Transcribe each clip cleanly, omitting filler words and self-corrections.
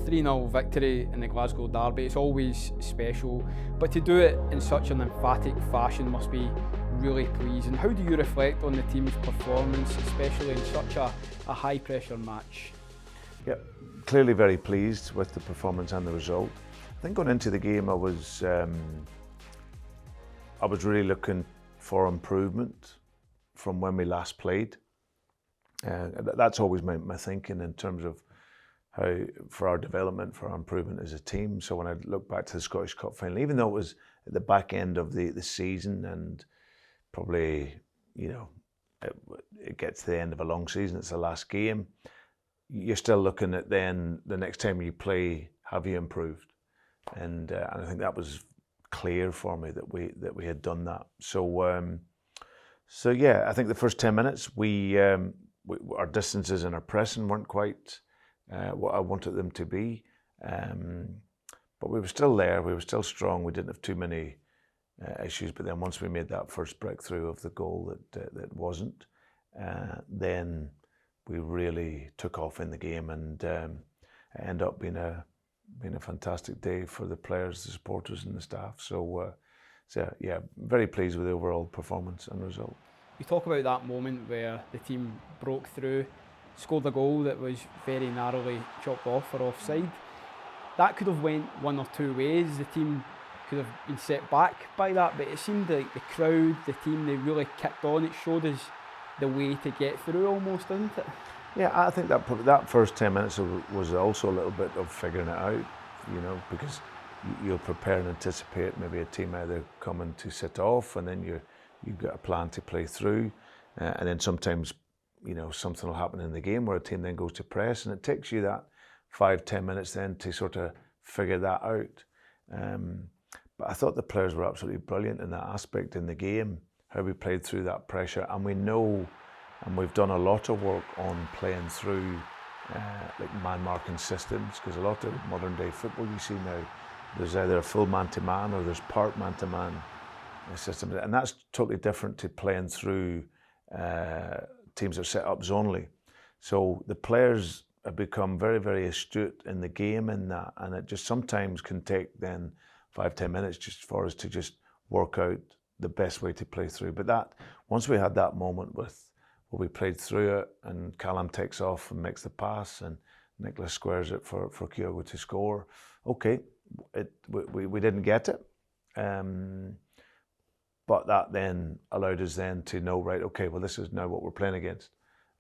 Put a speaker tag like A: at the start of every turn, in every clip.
A: 3-0 victory in the Glasgow derby, it's always special, but to do it in such an emphatic fashion must be really pleasing. How do you reflect on the team's performance, especially in such a high pressure match?
B: Yeah, clearly very pleased with the performance and the result. I think going into the game I was really looking for improvement from when we last played. That's always my thinking in terms of how, for our development, for our improvement as a team. So when I look back to the Scottish Cup final, even though it was at the back end of the season and probably, you know, it gets to the end of a long season, it's the last game, you're still looking at then the next time you play, have you improved? And I think that was clear for me that we had done that. So yeah, I think the first 10 minutes our distances and our pressing weren't quite what I wanted them to be, but we were still there. We were still strong. We didn't have too many issues. But then once we made that first breakthrough of the goal that wasn't, then we really took off in the game, and it ended up being a fantastic day for the players, the supporters, and the staff. So yeah, very pleased with the overall performance and result.
A: You talk about that moment where the team broke through, scored a goal that was very narrowly chopped off for offside. That could have went one or two ways. The team could have been set back by that, but it seemed like the crowd, the team, they really kicked on. It showed us the way to get through almost, didn't it?
B: Yeah, I think that first 10 minutes was also a little bit of figuring it out, you know, because you'll prepare and anticipate maybe a team either coming to sit off, and then you've got a plan to play through, and then sometimes, you know, something will happen in the game where a team then goes to press, and it takes you that 5-10 minutes then to sort of figure that out. But I thought the players were absolutely brilliant in that aspect in the game, how we played through that pressure, and we know, and we've done a lot of work on playing through like man-marking systems, because a lot of modern day football you see now, there's either a full man-to-man or there's part man-to-man systems, and that's totally different to playing through teams that are set up zonally. So the players have become very, very astute in the game in that, and it just sometimes can take then 5-10 minutes just for us to just work out the best way to play through. But that, once we had that moment where we played through it, and Callum takes off and makes the pass, and Nicholas squares it for Kyogo to score. Okay, we didn't get it. But that then allowed us then to know, right, okay, well, this is now what we're playing against.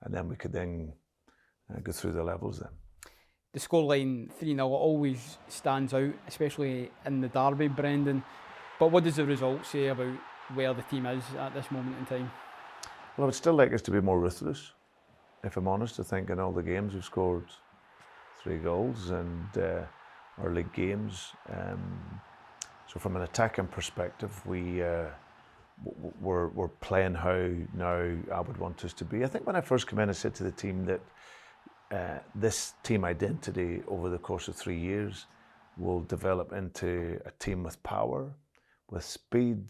B: And then we could then go through the levels then.
A: The scoreline 3-0 always stands out, especially in the derby, Brendan. But what does the result say about where the team is at this moment in time?
B: Well, I would still like us to be more ruthless, if I'm honest. I think in all the games we've scored 3 goals, and our league games. So from an attacking perspective, we're playing how now I would want us to be. I think when I first came in, I said to the team that this team identity over the course of 3 years will develop into a team with power, with speed,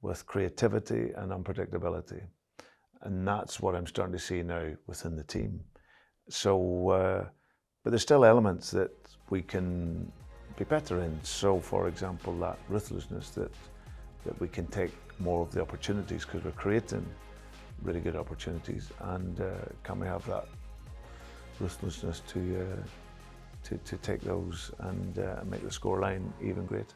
B: with creativity and unpredictability. And that's what I'm starting to see now within the team. So, but there's still elements that we can be better in. So, for example, that ruthlessness, that we can take more of the opportunities because we're creating really good opportunities, and can we have that ruthlessness to take those and make the scoreline even greater.